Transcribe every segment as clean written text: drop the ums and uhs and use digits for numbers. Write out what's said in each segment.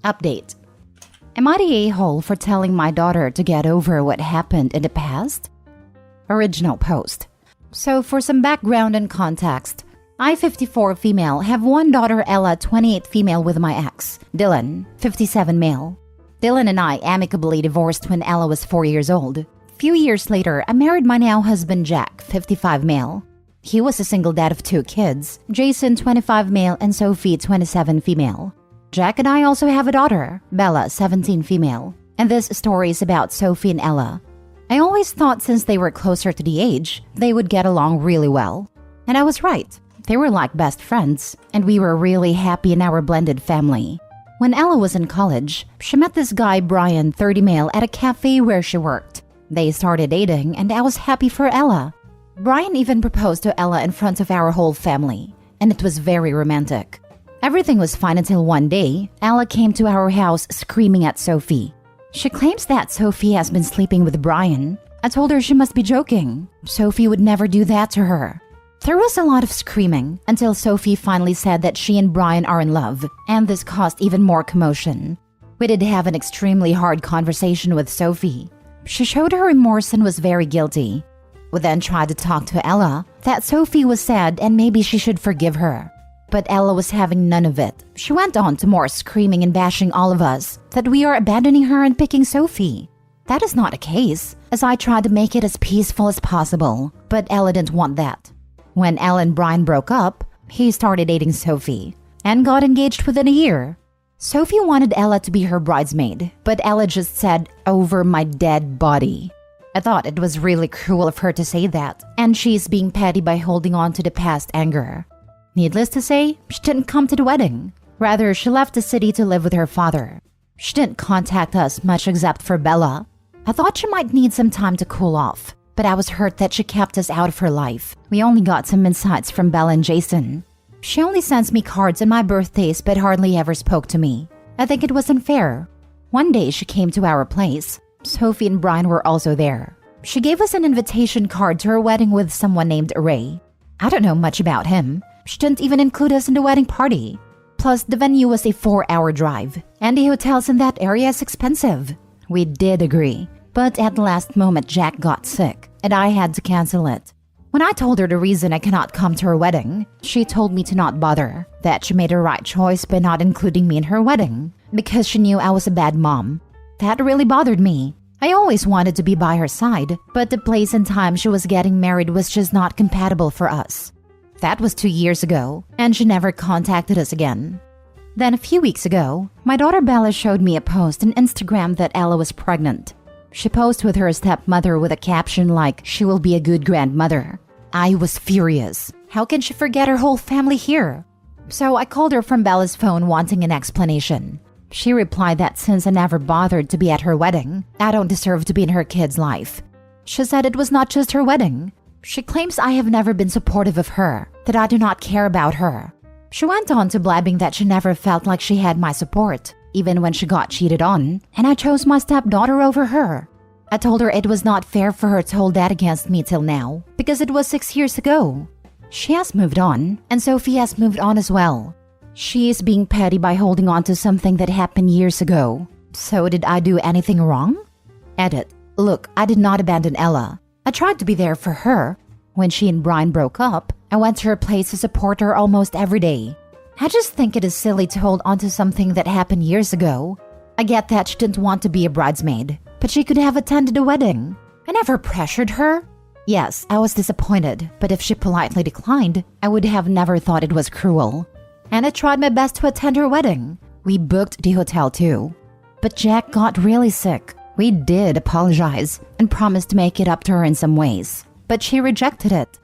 Update. Am I the a-hole for telling my daughter to get over what happened in the past? Original post. So for some background and context, I, 54 female, have one daughter, Ella, 28 female, with my ex, Dylan, 57 male. Dylan and I amicably divorced when Ella was 4 years old. Few years later, I married my now husband, Jack, 55 male. He was a single dad of 2 kids, Jason, 25 male, and Sophie, 27 female. Jack and I also have a daughter, Bella, 17 female. And this story is about Sophie and Ella. I always thought since they were closer to the age, they would get along really well. And I was right. They were like best friends, and we were really happy in our blended family. When Ella was in college, she met this guy, Brian, 30 male, at a cafe where she worked. They started dating, and I was happy for Ella. Brian even proposed to Ella in front of our whole family, and it was very romantic. Everything was fine until one day, Ella came to our house screaming at Sophie. She claims that Sophie has been sleeping with Brian. I told her she must be joking. Sophie would never do that to her. There was a lot of screaming until Sophie finally said that she and Brian are in love, and this caused even more commotion. We did have an extremely hard conversation with Sophie. She showed her remorse and was very guilty. We then tried to talk to Ella that Sophie was sad and maybe she should forgive her. But Ella was having none of it. She went on to more screaming and bashing all of us that we are abandoning her and picking Sophie. That is not the case, as I tried to make it as peaceful as possible, but Ella didn't want that. When Ella and Brian broke up, he started dating Sophie and got engaged within a year. Sophie wanted Ella to be her bridesmaid, but Ella just said, "over my dead body." I thought it was really cruel of her to say that, and she's being petty by holding on to the past anger. Needless to say, she didn't come to the wedding. Rather, she left the city to live with her father. She didn't contact us much except for Bella. I thought she might need some time to cool off, but I was hurt that she kept us out of her life. We only got some insights from Bella and Jason. She only sends me cards on my birthdays but hardly ever spoke to me. I think it was unfair. One day she came to our place. Sophie and Brian were also there. She gave us an invitation card to her wedding with someone named Ray. I don't know much about him. She didn't even include us in the wedding party. Plus, the venue was a 4-hour drive, and the hotels in that area is expensive. We did agree, but at the last moment Jack got sick, and I had to cancel it. When I told her the reason I cannot come to her wedding, she told me to not bother, that she made the right choice by not including me in her wedding, because she knew I was a bad mom. That really bothered me. I always wanted to be by her side, but the place and time she was getting married was just not compatible for us. That was 2 years ago, and she never contacted us again. Then a few weeks ago, my daughter Bella showed me a post on Instagram that Ella was pregnant. She posed with her stepmother with a caption like, "She will be a good grandmother." I was furious. How can she forget her whole family here? So I called her from Bella's phone wanting an explanation. She replied that since I never bothered to be at her wedding, I don't deserve to be in her kid's life. She said it was not just her wedding. She claims I have never been supportive of her, that I do not care about her. She went on to blabbing that she never felt like she had my support, even when she got cheated on, and I chose my stepdaughter over her. I told her it was not fair for her to hold that against me till now, because it was 6 years ago. She has moved on, and Sophie has moved on as well. She is being petty by holding on to something that happened years ago. So did I do anything wrong? Edit. Look, I did not abandon Ella. I tried to be there for her. When she and Brian broke up, I went to her place to support her almost every day. I just think it is silly to hold on to something that happened years ago. I get that she didn't want to be a bridesmaid, but she could have attended the wedding. I never pressured her. Yes, I was disappointed, but if she politely declined, I would have never thought it was cruel. And I tried my best to attend her wedding. We booked the hotel too. But Jack got really sick. We did apologize and promised to make it up to her in some ways, but she rejected it.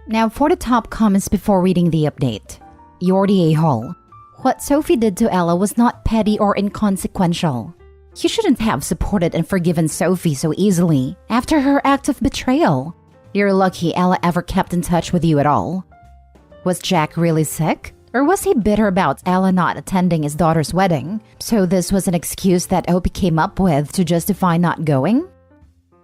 Now for the top comments before reading the update. You're the a-hole. What Sophie did to Ella was not petty or inconsequential. You shouldn't have supported and forgiven Sophie so easily after her act of betrayal. You're lucky Ella ever kept in touch with you at all. Was Jack really sick? Or was he bitter about Ella not attending his daughter's wedding, so this was an excuse that Opie came up with to justify not going?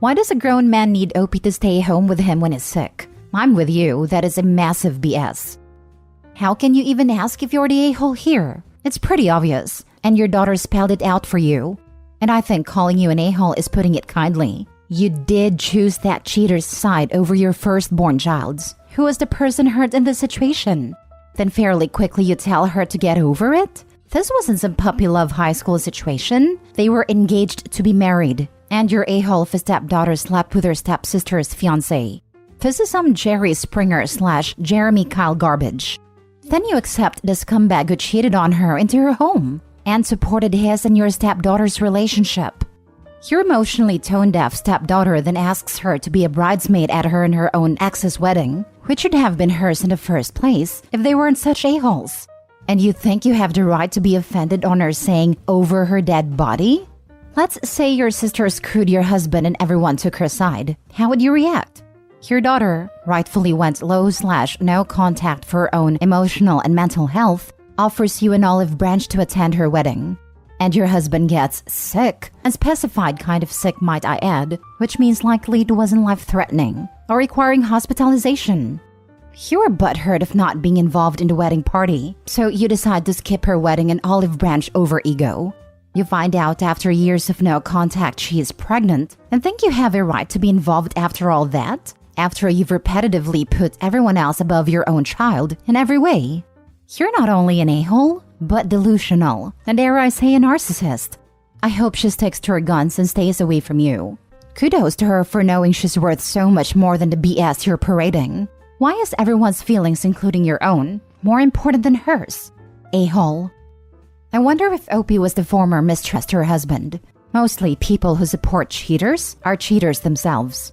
Why does a grown man need Opie to stay home with him when he's sick? I'm with you, that is a massive BS. How can you even ask if you're the a-hole here? It's pretty obvious, and your daughter spelled it out for you. And I think calling you an a-hole is putting it kindly. You did choose that cheater's side over your firstborn child's, who was the person hurt in the situation. Then fairly quickly you tell her to get over it? This wasn't some puppy love high school situation. They were engaged to be married, and your a-hole of a stepdaughter slept with her stepsister's fiancé. This is some Jerry Springer / Jeremy Kyle garbage. Then you accept the scumbag who cheated on her into her home and supported his and your stepdaughter's relationship. Your emotionally tone-deaf stepdaughter then asks her to be a bridesmaid at her and her own ex's wedding, which should have been hers in the first place if they weren't such a-holes. And you think you have the right to be offended on her saying over her dead body? Let's say your sister screwed your husband and everyone took her side. How would you react? Your daughter rightfully went low/no contact for her own emotional and mental health, offers you an olive branch to attend her wedding. And your husband gets sick, a specified kind of sick might I add, which means likely it wasn't life-threatening or requiring hospitalization. You're butthurt of not being involved in the wedding party, so you decide to skip her wedding and olive branch over ego. You find out after years of no contact she is pregnant and think you have a right to be involved after all that? After you've repetitively put everyone else above your own child in every way. You're not only an a-hole, but delusional, and dare I say a narcissist. I hope she sticks to her guns and stays away from you. Kudos to her for knowing she's worth so much more than the BS you're parading. Why is everyone's feelings, including your own, more important than hers? A-hole. I wonder if Opie was the former mistress to her husband. Mostly people who support cheaters are cheaters themselves.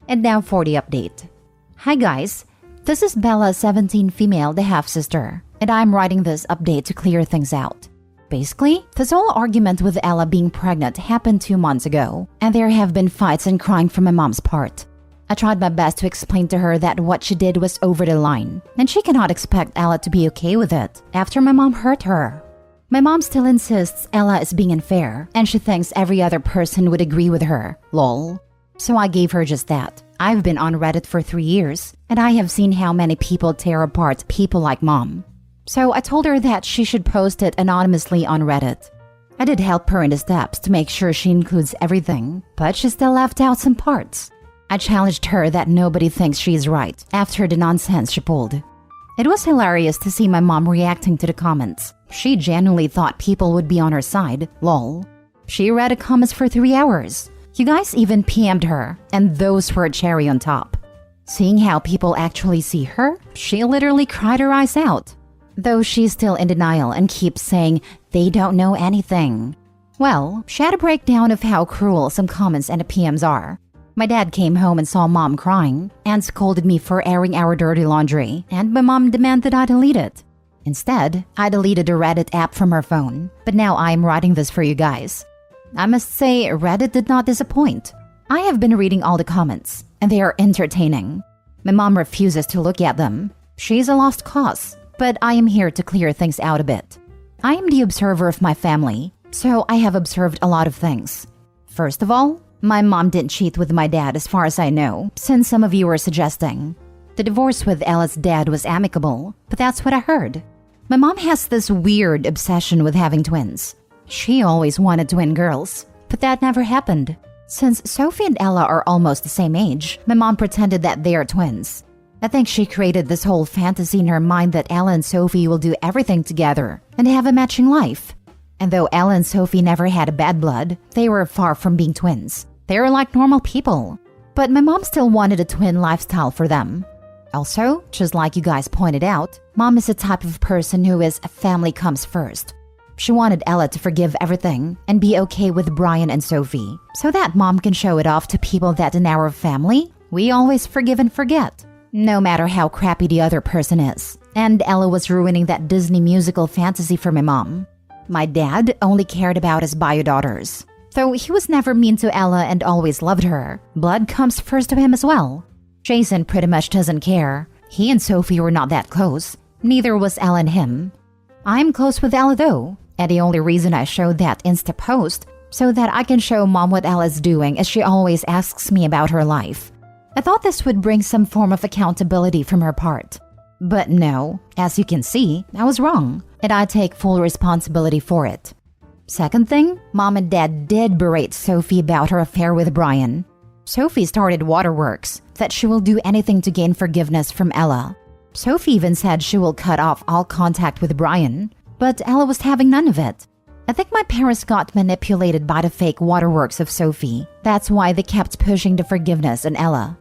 And now for the update. Hi guys, this is Bella, 17 female, the half-sister, and I'm writing this update to clear things out. Basically, this whole argument with Ella being pregnant happened 2 months ago, and there have been fights and crying from my mom's part. I tried my best to explain to her that what she did was over the line, and she cannot expect Ella to be okay with it after my mom hurt her. My mom still insists Ella is being unfair, and she thinks every other person would agree with her, lol. So I gave her just that. I've been on Reddit for 3 years, and I have seen how many people tear apart people like mom. So I told her that she should post it anonymously on Reddit. I did help her in the steps to make sure she includes everything, but she still left out some parts. I challenged her that nobody thinks she's right after the nonsense she pulled. It was hilarious to see my mom reacting to the comments. She genuinely thought people would be on her side, lol. She read the comments for 3 hours. You guys even PM'd her, and those were a cherry on top. Seeing how people actually see her, she literally cried her eyes out. Though she's still in denial and keeps saying they don't know anything. Well, she had a breakdown of how cruel some comments and the PMs are. My dad came home and saw mom crying and scolded me for airing our dirty laundry, and my mom demanded I delete it. Instead, I deleted the Reddit app from her phone, but now I'm writing this for you guys. I must say, Reddit did not disappoint. I have been reading all the comments, and they are entertaining. My mom refuses to look at them. She's a lost cause, but I am here to clear things out a bit. I am the observer of my family, so I have observed a lot of things. First of all, my mom didn't cheat with my dad as far as I know, since some of you were suggesting. The divorce with Ella's dad was amicable, but that's what I heard. My mom has this weird obsession with having twins. She always wanted twin girls, but that never happened. Since Sophie and Ella are almost the same age, my mom pretended that they are twins. I think she created this whole fantasy in her mind that Ella and Sophie will do everything together and have a matching life. And though Ella and Sophie never had a bad blood, they were far from being twins. They were like normal people. But my mom still wanted a twin lifestyle for them. Also, just like you guys pointed out, mom is the type of person who is family comes first. She wanted Ella to forgive everything and be okay with Brian and Sophie, so that mom can show it off to people that in our family, we always forgive and forget, no matter how crappy the other person is. And Ella was ruining that Disney musical fantasy for my mom. My dad only cared about his bio daughters. Though he was never mean to Ella and always loved her, blood comes first to him as well. Jason pretty much doesn't care. He and Sophie were not that close. Neither was Ella and him. I'm close with Ella though. And the only reason I showed that Insta post so that I can show mom what Ella's doing is she always asks me about her life. I thought this would bring some form of accountability from her part. But no, as you can see, I was wrong, and I take full responsibility for it. Second thing, Mom and Dad did berate Sophie about her affair with Brian. Sophie started waterworks, that she will do anything to gain forgiveness from Ella. Sophie even said she will cut off all contact with Brian, but Ella was having none of it. I think my parents got manipulated by the fake waterworks of Sophie. That's why they kept pushing the forgiveness on Ella.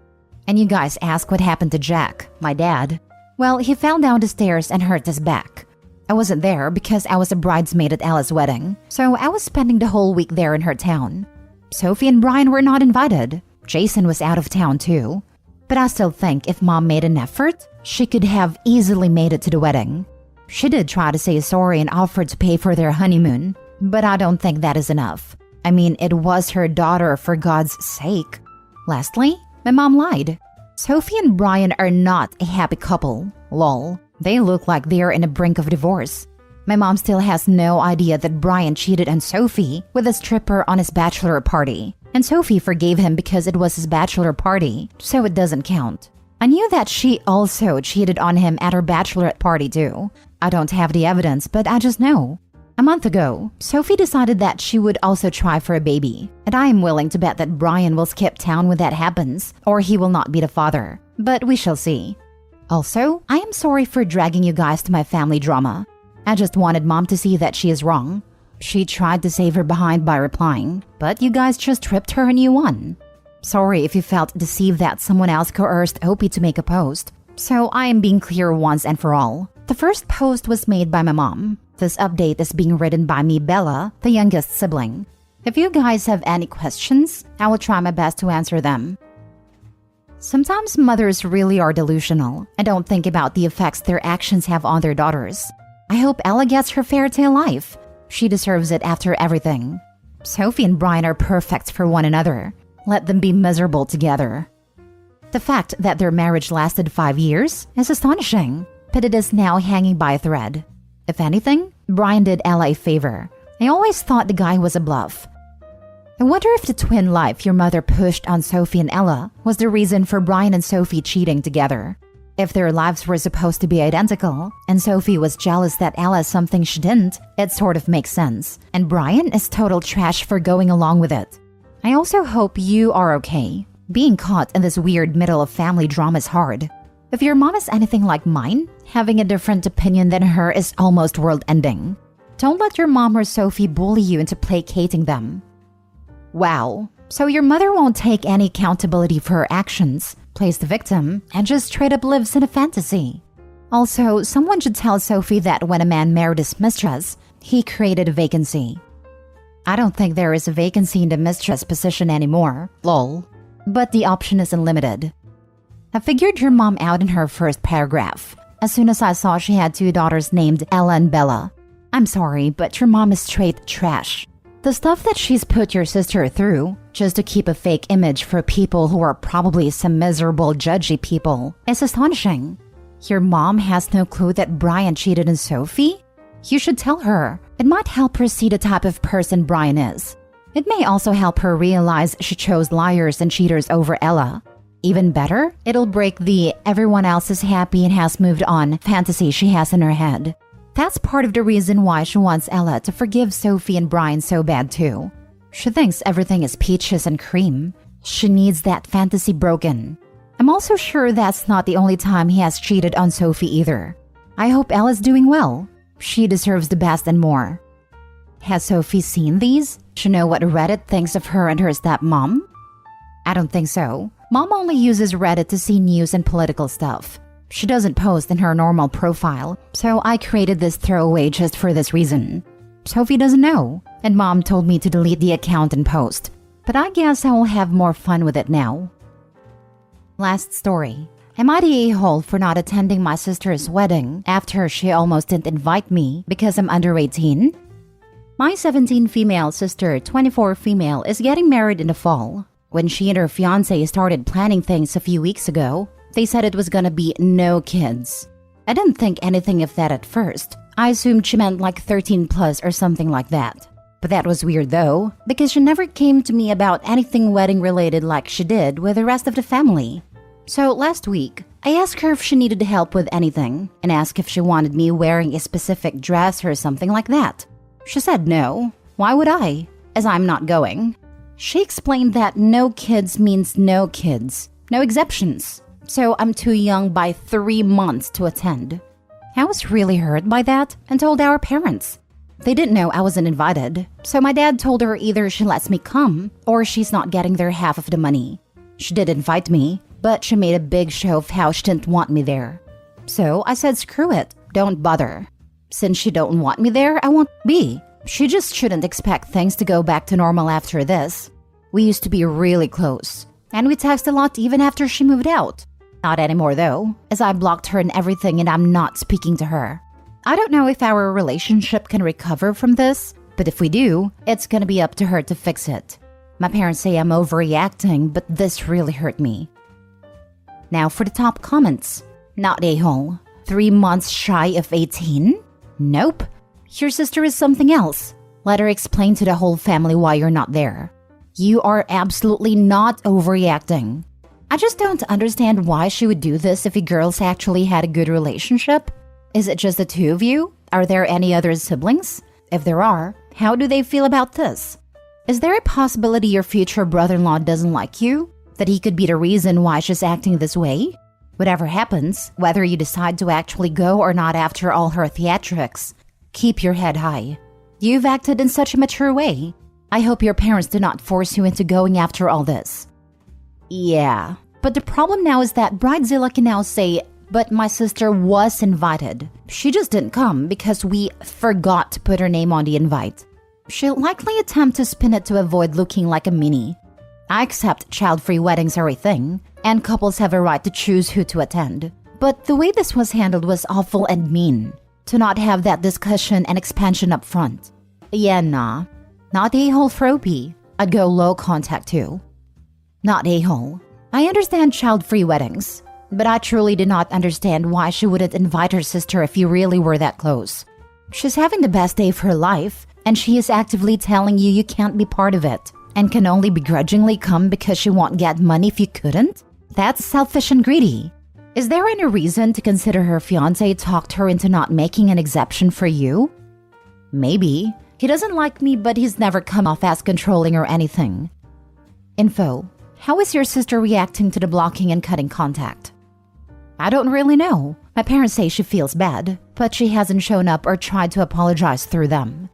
And you guys ask what happened to Jack, my dad. Well, he fell down the stairs and hurt his back. I wasn't there because I was a bridesmaid at Ella's wedding, so I was spending the whole week there in her town. Sophie and Brian were not invited. Jason was out of town too. But I still think if Mom made an effort, she could have easily made it to the wedding. She did try to say sorry and offered to pay for their honeymoon, but I don't think that is enough. I mean, it was her daughter, for God's sake. Lastly, my mom lied. Sophie and Brian are not a happy couple. Lol. They look like they're in the brink of divorce. My mom still has no idea that Brian cheated on Sophie with a stripper on his bachelor party. And Sophie forgave him because it was his bachelor party, so it doesn't count. I knew that she also cheated on him at her bachelorette party too. I don't have the evidence, but I just know. A month ago, Sophie decided that she would also try for a baby, and I am willing to bet that Brian will skip town when that happens, or he will not be the father. But we shall see. Also, I am sorry for dragging you guys to my family drama. I just wanted Mom to see that she is wrong. She tried to save her behind by replying, but you guys just tripped her a new one. Sorry if you felt deceived that someone else coerced Opie to make a post. So I am being clear once and for all. The first post was made by my mom. This update is being written by me, Bella, the youngest sibling. If you guys have any questions, I will try my best to answer them. Sometimes mothers really are delusional and don't think about the effects their actions have on their daughters. I hope Ella gets her fairy tale life. She deserves it after everything. Sophie and Brian are perfect for one another. Let them be miserable together. The fact that their marriage lasted 5 years is astonishing, but it is now hanging by a thread. If anything, Brian did Ella a favor. I always thought the guy was a bluff. I wonder if the twin life your mother pushed on Sophie and Ella was the reason for Brian and Sophie cheating together. If their lives were supposed to be identical, and Sophie was jealous that Ella is something she didn't, it sort of makes sense. And Brian is total trash for going along with it. I also hope you are okay. Being caught in this weird middle of family drama is hard. If your mom is anything like mine, having a different opinion than her is almost world-ending. Don't let your mom or Sophie bully you into placating them. Wow, so your mother won't take any accountability for her actions, plays the victim, and just straight up lives in a fantasy. Also, someone should tell Sophie that when a man married his mistress, he created a vacancy. I don't think there is a vacancy in the mistress position anymore, lol. But the option is unlimited. I figured your mom out in her first paragraph, as soon as I saw she had 2 daughters named Ella and Bella. I'm sorry, but your mom is straight trash. The stuff that she's put your sister through, just to keep a fake image for people who are probably some miserable, judgy people, is astonishing. Your mom has no clue that Brian cheated on Sophie? You should tell her. It might help her see the type of person Brian is. It may also help her realize she chose liars and cheaters over Ella. Even better, it'll break the everyone else is happy and has moved on fantasy she has in her head. That's part of the reason why she wants Ella to forgive Sophie and Brian so bad too. She thinks everything is peaches and cream. She needs that fantasy broken. I'm also sure that's not the only time he has cheated on Sophie either. I hope Ella's doing well. She deserves the best and more. Has Sophie seen these? To know what Reddit thinks of her and her stepmom? I don't think so. Mom only uses Reddit to see news and political stuff. She doesn't post in her normal profile, so I created this throwaway just for this reason. Sophie doesn't know, and Mom told me to delete the account and post. But I guess I will have more fun with it now. Last story. Am I the a-hole for not attending my sister's wedding after she almost didn't invite me because I'm under 18? My 17 female sister, 24 female, is getting married in the fall. When she and her fiancé started planning things a few weeks ago, they said it was gonna be no kids. I didn't think anything of that at first. I assumed she meant like 13 plus or something like that. But that was weird though, because she never came to me about anything wedding related like she did with the rest of the family. So last week, I asked her if she needed help with anything and asked if she wanted me wearing a specific dress or something like that. She said no. Why would I? As I'm not going. She explained that no kids means no kids, no exceptions. So I'm too young by 3 months to attend. I was really hurt by that and told our parents. They didn't know I wasn't invited, so my dad told her either she lets me come or she's not getting their half of the money. She did invite me, but she made a big show of how she didn't want me there. So I said screw it, don't bother. Since she don't want me there, I won't be. She just shouldn't expect things to go back to normal after this. We used to be really close, and we text a lot even after she moved out. Not anymore though, as I blocked her and everything and I'm not speaking to her. I don't know if our relationship can recover from this, but if we do, it's gonna be up to her to fix it. My parents say I'm overreacting, but this really hurt me. Now for the top comments. Not a-hole. 3 months shy of 18? Nope. Your sister is something else. Let her explain to the whole family why you're not there. You are absolutely not overreacting. I just don't understand why she would do this if you girls actually had a good relationship. Is it just the two of you? Are there any other siblings? If there are, how do they feel about this? Is there a possibility your future brother-in-law doesn't like you? That he could be the reason why she's acting this way? Whatever happens, whether you decide to actually go or not after all her theatrics, keep your head high. You've acted in such a mature way. I hope your parents do not force you into going after all this. Yeah, but the problem now is that Bridezilla can now say, but my sister was invited. She just didn't come because we forgot to put her name on the invite. She'll likely attempt to spin it to avoid looking like a meanie. I accept child-free weddings are a thing, and couples have a right to choose who to attend. But the way this was handled was awful and mean. To not have that discussion and expansion up front. Yeah, nah. Not a-hole for OP. I'd go low contact too. Not a-hole. I understand child-free weddings, but I truly did not understand why she wouldn't invite her sister if you really were that close. She's having the best day of her life, and she is actively telling you you can't be part of it, and can only begrudgingly come because she won't get money if you couldn't? That's selfish and greedy. Is there any reason to consider her fiancé talked her into not making an exception for you? Maybe. He doesn't like me, but he's never come off as controlling or anything. Info. How is your sister reacting to the blocking and cutting contact? I don't really know. My parents say she feels bad, but she hasn't shown up or tried to apologize through them.